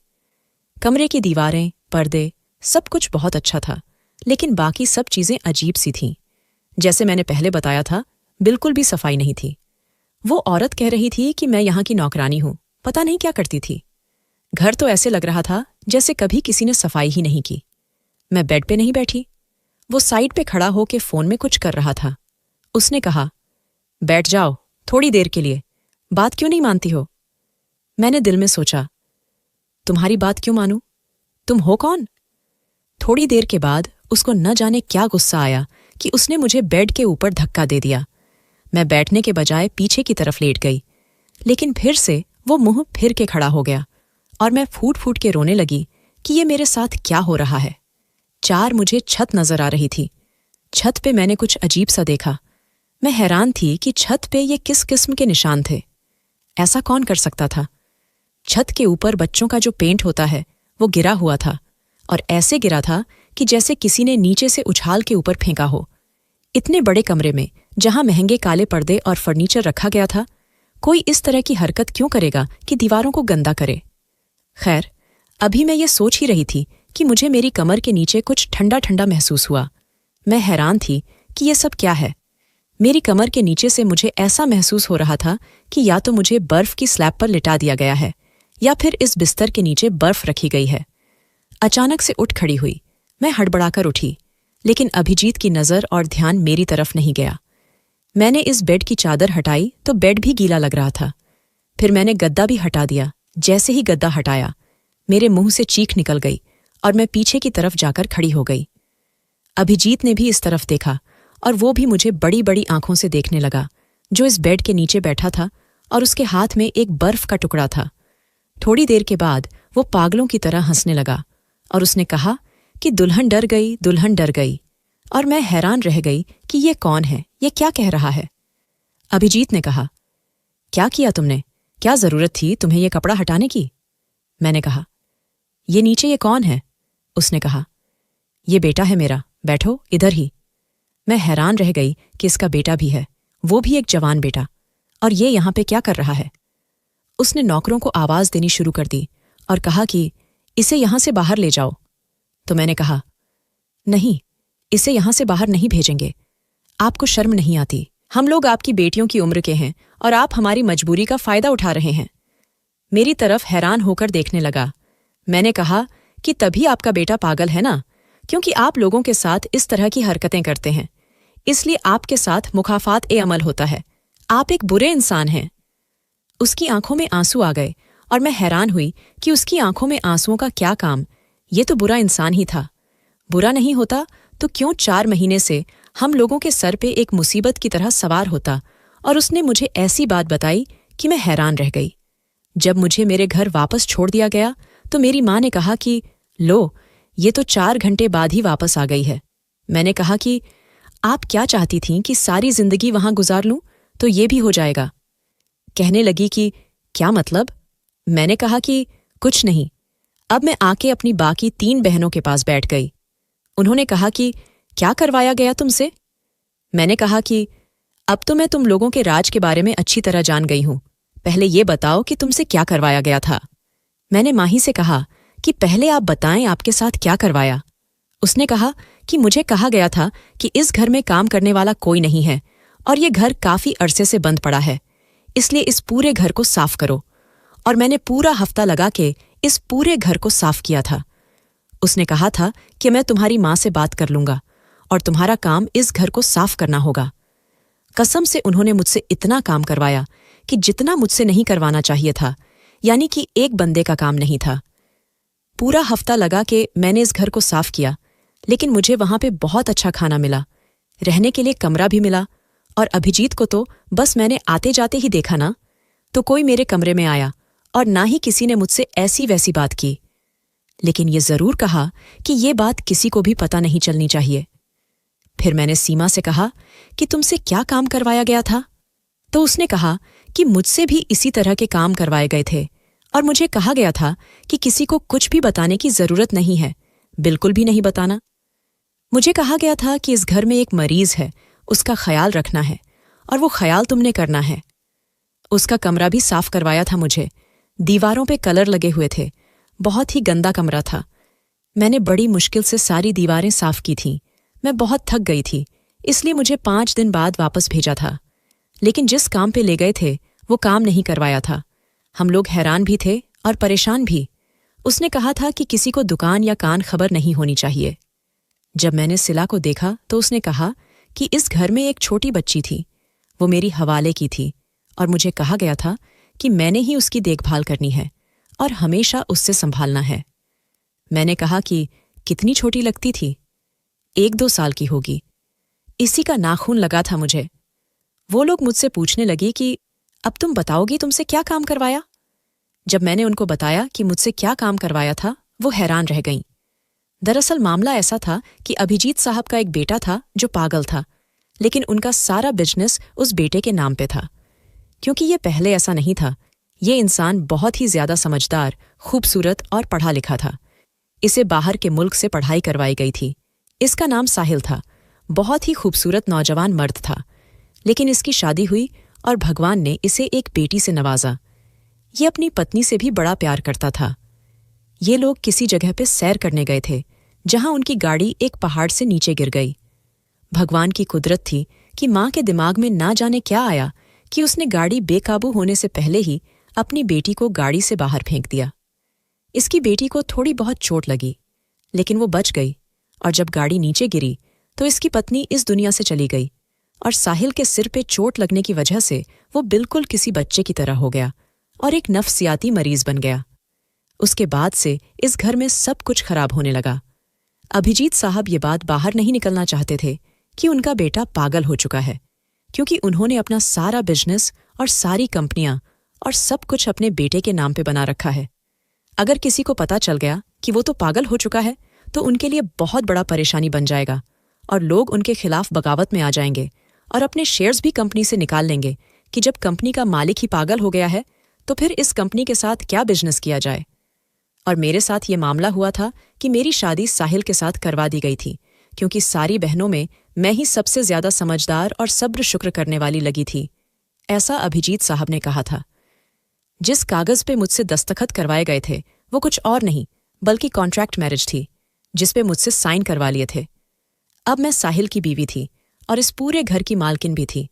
कमरे की दीवारें, पर्दे, सब कुछ बहुत अच्छा था, लेकिन बाकी सब चीजें अजीब सी थीं। जैसे मैंने पहले बताया था, बिल्कुल भी सफाई नहीं थी। वो औरत कह रही थी कि मैं यहाँ की नौकरानी हूं, पता नहीं क्या करती थी। घर तो ऐसे लग रहा था जैसे कभी किसी ने सफाई ही नहीं की। मैं बेड पे नहीं बैठी। वो साइड पे खड़ा होकर फोन में कुछ कर रहा था। उसने कहा, बैठ जाओ थोड़ी देर के लिए, बात क्यों नहीं मानती हो? मैंने दिल में सोचा, तुम्हारी बात क्यों मानूं? तुम हो कौन? थोड़ी देर के बाद उसको न जाने क्या गुस्सा आया कि उसने मुझे बेड के ऊपर धक्का दे दिया। मैं बैठने के बजाय पीछे की तरफ लेट गई, लेकिन फिर से वो मुंह फिर के खड़ा हो गया और मैं फूट फूट के रोने लगी कि ये मेरे साथ क्या हो रहा है। मुझे छत नजर आ रही थी। छत पे मैंने कुछ अजीब सा देखा। मैं हैरान थी कि छत पे ये किस किस्म के निशान थे। ऐसा कौन कर सकता था? छत के ऊपर बच्चों का जो पेंट होता है वो गिरा हुआ था, और ऐसे गिरा था कि जैसे किसी ने नीचे से उछाल के ऊपर फेंका हो। इतने बड़े कमरे में जहां महंगे काले पर्दे और फर्नीचर रखा गया था, कोई इस तरह की हरकत क्यों करेगा कि दीवारों को गंदा करे? खैर, अभी मैं ये सोच ही रही थी कि मुझे मेरी कमर के नीचे कुछ ठंडा ठंडा महसूस हुआ। मैं हैरान थी कि ये सब क्या है। मेरी कमर के नीचे से मुझे ऐसा महसूस हो रहा था कि या तो मुझे बर्फ की स्लैब पर लिटा दिया गया है या फिर इस बिस्तर के नीचे बर्फ रखी गई है। अचानक से उठ खड़ी हुई। मैं हड़बड़ाकर उठी, लेकिन अभिजीत की नज़र और ध्यान मेरी तरफ नहीं गया। मैंने इस बेड की चादर हटाई तो बेड भी गीला लग रहा था। फिर मैंने गद्दा भी हटा दिया। जैसे ही गद्दा हटाया, मेरे मुंह से चीख निकल गई और मैं पीछे की तरफ जाकर खड़ी हो गई। अभिजीत ने भी इस तरफ देखा और वो भी मुझे बड़ी बड़ी आंखों से देखने लगा, जो इस बेड के नीचे बैठा था और उसके हाथ में एक बर्फ का टुकड़ा था। थोड़ी देर के बाद वो पागलों की तरह हंसने लगा और उसने कहा कि दुल्हन डर गई, दुल्हन डर गई। और मैं हैरान रह गई कि ये कौन है, ये क्या कह रहा है। अभिजीत ने कहा, क्या किया तुमने? क्या जरूरत थी तुम्हें ये कपड़ा हटाने की? मैंने कहा, ये नीचे ये कौन है? उसने कहा, ये बेटा है मेरा, बैठो इधर ही। मैं हैरान रह गई कि इसका बेटा भी है, वो भी एक जवान बेटा, और ये यहां पे क्या कर रहा है? उसने नौकरों को आवाज देनी शुरू कर दी और कहा कि इसे यहां से बाहर ले जाओ। तो मैंने कहा, नहीं, इसे यहां से बाहर नहीं भेजेंगे। आपको शर्म नहीं आती? हम लोग आपकी बेटियों की उम्र के हैं और आप हमारी मजबूरी का फायदा उठा रहे हैं। मेरी तरफ हैरान होकर देखने लगा। मैंने कहा कि तभी आपका बेटा पागल है ना, क्योंकि आप लोगों के साथ इस तरह की हरकतें करते हैं, इसलिए आपके साथ मुखाफात ए अमल होता है। आप एक बुरे इंसान हैं। उसकी आंखों में आंसू आ गए और मैं हैरान हुई कि उसकी आंखों में आंसुओं का क्या काम। ये तो बुरा इंसान ही था। बुरा नहीं होता तो क्यों 4 महीने से हम लोगों के सर पे एक मुसीबत की तरह सवार होता? और उसने मुझे ऐसी बात बताई कि मैं हैरान रह गई। जब मुझे मेरे घर वापस छोड़ दिया गया तो मेरी माँ ने कहा कि लो, ये तो 4 घंटे बाद ही वापस आ गई है। मैंने कहा कि आप क्या चाहती थीं कि सारी जिंदगी वहां गुजार लूं तो ये भी हो जाएगा। कहने लगी कि क्या मतलब? मैंने कहा कि कुछ नहीं। अब मैं आके अपनी बाकी 3 बहनों के पास बैठ गई। उन्होंने कहा कि क्या करवाया गया तुमसे? मैंने कहा कि अब तो मैं तुम लोगों के राज के बारे में अच्छी तरह जान गई हूं। पहले ये बताओ कि तुमसे क्या करवाया गया था। मैंने माही से कहा कि पहले आप बताएं आपके साथ क्या करवाया। उसने कहा कि मुझे कहा गया था कि इस घर में काम करने वाला कोई नहीं है और ये घर काफी अरसे से बंद पड़ा है, इसलिए इस पूरे घर को साफ करो। और मैंने पूरा हफ्ता लगा के इस पूरे घर को साफ किया था। उसने कहा था कि मैं तुम्हारी माँ से बात कर लूंगा और तुम्हारा काम इस घर को साफ करना होगा। कसम से उन्होंने मुझसे इतना काम करवाया कि जितना मुझसे नहीं करवाना चाहिए था, यानी कि एक बंदे का काम नहीं था। पूरा हफ्ता लगा के मैंने इस घर को साफ किया, लेकिन मुझे वहां पे बहुत अच्छा खाना मिला, रहने के लिए कमरा भी मिला। और अभिजीत को तो बस मैंने आते जाते ही देखा ना, तो कोई मेरे कमरे में आया और ना ही किसी ने मुझसे ऐसी वैसी बात की। लेकिन ये जरूर कहा कि ये बात किसी को भी पता नहीं चलनी चाहिए। फिर मैंने सीमा से कहा कि तुमसे क्या काम करवाया गया था? तो उसने कहा कि मुझसे भी इसी तरह के काम करवाए गए थे और मुझे कहा गया था कि किसी को कुछ भी बताने की जरूरत नहीं है, बिल्कुल भी नहीं बताना। मुझे कहा गया था कि इस घर में एक मरीज है, उसका ख्याल रखना है और वो ख्याल तुमने करना है। उसका कमरा भी साफ करवाया था मुझे। दीवारों पे कलर लगे हुए थे, बहुत ही गंदा कमरा था। मैंने बड़ी मुश्किल से सारी दीवारें साफ की थीं। मैं बहुत थक गई थी, इसलिए मुझे 5 दिन बाद वापस भेजा था। लेकिन जिस काम पे ले गए थे वो काम नहीं करवाया था। हम लोग हैरान भी थे और परेशान भी। उसने कहा था कि किसी को दुकान या कान खबर नहीं होनी चाहिए। जब मैंने सिला को देखा तो उसने कहा कि इस घर में एक छोटी बच्ची थी, वो मेरी हवाले की थी और मुझे कहा गया था कि मैंने ही उसकी देखभाल करनी है और हमेशा उससे संभालना है। मैंने कहा कि कितनी छोटी लगती थी? 1-2 साल की होगी। इसी का नाखून लगा था मुझे। वो लोग मुझसे पूछने लगी कि अब तुम बताओगी तुमसे क्या काम करवाया? जब मैंने उनको बताया कि मुझसे क्या काम करवाया था, वो हैरान रह गईं। दरअसल मामला ऐसा था कि अभिजीत साहब का एक बेटा था जो पागल था, लेकिन उनका सारा बिजनेस उस बेटे के नाम पे था। क्योंकि ये पहले ऐसा नहीं था, ये इंसान बहुत ही ज्यादा समझदार, खूबसूरत और पढ़ा लिखा था। इसे बाहर के मुल्क से पढ़ाई करवाई गई थी। इसका नाम साहिल था। बहुत ही खूबसूरत नौजवान मर्द था, लेकिन इसकी शादी हुई और भगवान ने इसे एक बेटी से नवाजा। ये अपनी पत्नी से भी बड़ा प्यार करता था। ये लोग किसी जगह पे सैर करने गए थे, जहां उनकी गाड़ी एक पहाड़ से नीचे गिर गई। भगवान की कुदरत थी कि माँ के दिमाग में ना जाने क्या आया कि उसने गाड़ी बेकाबू होने से पहले ही अपनी बेटी को गाड़ी से बाहर फेंक दिया। इसकी बेटी को थोड़ी बहुत चोट लगी, लेकिन वो बच गई और जब गाड़ी नीचे गिरी तो इसकी पत्नी इस दुनिया से चली गई और साहिल के सिर पे चोट लगने की वजह से वो बिल्कुल किसी बच्चे की तरह हो गया और एक नफ्सियाती मरीज बन गया। उसके बाद से इस घर में सब कुछ खराब होने लगा। अभिजीत साहब ये बात बाहर नहीं निकलना चाहते थे कि उनका बेटा पागल हो चुका है, क्योंकि उन्होंने अपना सारा बिजनेस और सारी कंपनियां और सब कुछ अपने बेटे के नाम पे बना रखा है। अगर किसी को पता चल गया कि वो तो पागल हो चुका है तो उनके लिए बहुत बड़ा परेशानी बन जाएगा और लोग उनके खिलाफ बगावत में आ जाएंगे और अपने शेयर्स भी कंपनी से निकाल लेंगे कि जब कंपनी का मालिक ही पागल हो गया है तो फिर इस कंपनी के साथ क्या बिजनेस किया जाए। और मेरे साथ ये मामला हुआ था कि मेरी शादी साहिल के साथ करवा दी गई थी, क्योंकि सारी बहनों में मैं ही सबसे ज्यादा समझदार और सब्र शुक्र करने वाली लगी थी, ऐसा अभिजीत साहब ने कहा था। जिस कागज पे मुझसे दस्तखत करवाए गए थे वो कुछ और नहीं बल्कि कॉन्ट्रैक्ट मैरिज थी, जिसपे मुझसे साइन करवा लिए थे। अब मैं साहिल की बीवी थी और इस पूरे घर की मालकिन भी थी।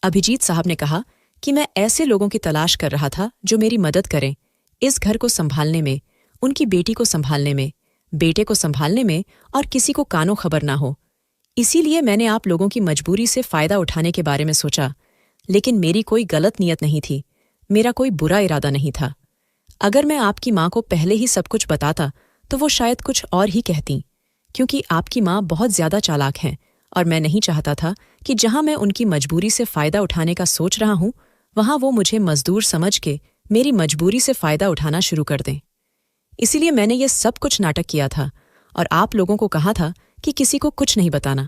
अभिजीत साहब ने कहा कि मैं ऐसे लोगों की तलाश कर रहा था जो मेरी मदद करें इस घर को संभालने में, उनकी बेटी को संभालने में, बेटे को संभालने में और किसी को कानो खबर ना हो। इसीलिए मैंने आप लोगों की मजबूरी से फायदा उठाने के बारे में सोचा, लेकिन मेरी कोई गलत नीयत नहीं थी, मेरा कोई बुरा इरादा नहीं था। अगर मैं आपकी माँ को पहले ही सब कुछ बताता तो वो शायद कुछ और ही कहती, क्योंकि आपकी माँ बहुत ज्यादा चालाक हैं और मैं नहीं चाहता था कि जहां मैं उनकी मजबूरी से फायदा उठाने का सोच रहा हूं वहां वो मुझे मजदूर समझ के मेरी मजबूरी से फायदा उठाना शुरू कर दें। इसीलिए मैंने ये सब कुछ नाटक किया था और आप लोगों को कहा था कि किसी को कुछ नहीं बताना।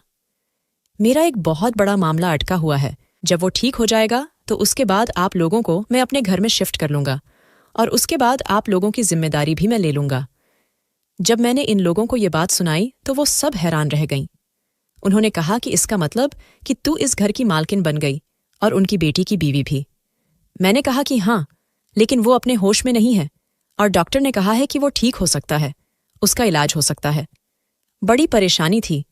मेरा एक बहुत बड़ा मामला अटका हुआ है। जब वो ठीक हो जाएगा तो उसके बाद आप लोगों को मैं अपने घर में शिफ्ट कर लूंगा और उसके बाद आप लोगों की जिम्मेदारी भी मैं ले लूंगा। जब मैंने इन लोगों को ये बात सुनाई तो वो सब हैरान रह गईं। उन्होंने कहा कि इसका मतलब कि तू इस घर की मालकिन बन गई और उनकी बेटी की बीवी भी। मैंने कहा कि हाँ, लेकिन वो अपने होश में नहीं है और डॉक्टर ने कहा है कि वो ठीक हो सकता है, उसका इलाज हो सकता है। बड़ी परेशानी थी।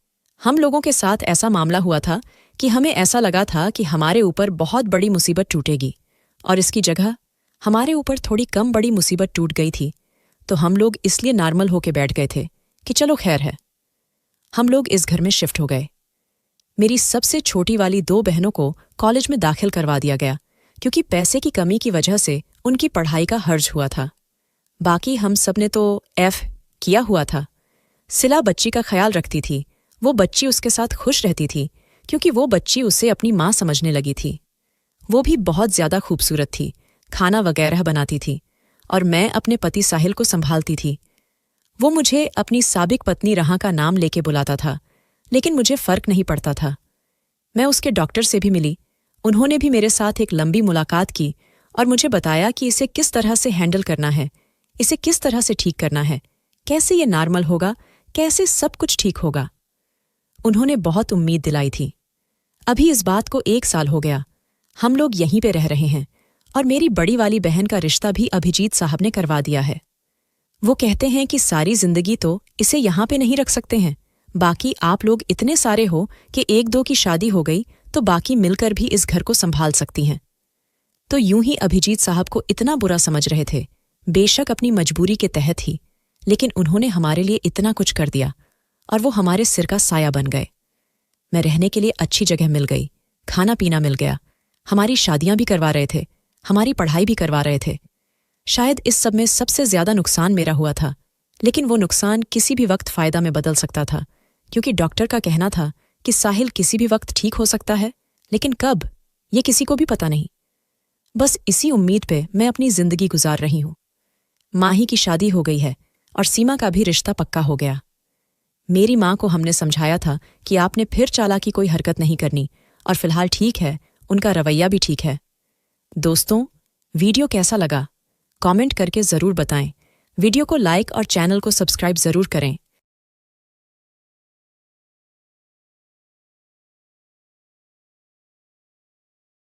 हम लोगों के साथ ऐसा मामला हुआ था कि हमें ऐसा लगा था कि हमारे ऊपर बहुत बड़ी मुसीबत टूटेगी और इसकी जगह हमारे ऊपर थोड़ी कम बड़ी मुसीबत टूट गई थी, तो हम लोग इसलिए नॉर्मल होके बैठ गए थे कि चलो खैर है। हम लोग इस घर में शिफ्ट हो गए। मेरी सबसे छोटी वाली 2 बहनों को कॉलेज में दाखिल करवा दिया गया क्योंकि पैसे की कमी की वजह से उनकी पढ़ाई का हर्ज हुआ था। बाकी हम सब ने तो एफ किया हुआ था। सिला बच्ची का ख्याल रखती थी। वो बच्ची उसके साथ खुश रहती थी क्योंकि वो बच्ची उसे अपनी माँ समझने लगी थी। वो भी बहुत ज्यादा खूबसूरत थी, खाना वगैरह बनाती थी और मैं अपने पति साहिल को संभालती थी। वो मुझे अपनी साबिक पत्नी रहा का नाम लेके बुलाता था, लेकिन मुझे फर्क नहीं पड़ता था। मैं उसके डॉक्टर से भी मिली। उन्होंने भी मेरे साथ एक लंबी मुलाकात की और मुझे बताया कि इसे किस तरह से हैंडल करना है, इसे किस तरह से ठीक करना है, कैसे ये नॉर्मल होगा, कैसे सब कुछ ठीक होगा। उन्होंने बहुत उम्मीद दिलाई थी। अभी इस बात को 1 साल हो गया। हम लोग यहीं पे रह रहे हैं और मेरी बड़ी वाली बहन का रिश्ता भी अभिजीत साहब ने करवा दिया है। वो कहते हैं कि सारी जिंदगी तो इसे यहाँ पे नहीं रख सकते हैं, बाकी आप लोग इतने सारे हो कि 1-2 की शादी हो गई तो बाकी मिलकर भी इस घर को संभाल सकती हैं। तो यूं ही अभिजीत साहब को इतना बुरा समझ रहे थे, बेशक अपनी मजबूरी के तहत ही, लेकिन उन्होंने हमारे लिए इतना कुछ कर दिया और वो हमारे सिर का साया बन गए। मैं रहने के लिए अच्छी जगह मिल गई, खाना पीना मिल गया, हमारी शादियां भी करवा रहे थे, हमारी पढ़ाई भी करवा रहे थे। शायद इस सब में सबसे ज्यादा नुकसान मेरा हुआ था, लेकिन वो नुकसान किसी भी वक्त फायदा में बदल सकता था क्योंकि डॉक्टर का कहना था कि साहिल किसी भी वक्त ठीक हो सकता है, लेकिन कब ये किसी को भी पता नहीं। बस इसी उम्मीद पे मैं अपनी जिंदगी गुजार रही हूं। माही की शादी हो गई है और सीमा का भी रिश्ता पक्का हो गया। मेरी माँ को हमने समझाया था कि आपने फिर चालाकी कोई हरकत नहीं करनी और फिलहाल ठीक है, उनका रवैया भी ठीक है। दोस्तों, वीडियो कैसा लगा? कमेंट करके जरूर बताएं। वीडियो को लाइक और चैनल को सब्सक्राइब जरूर करें।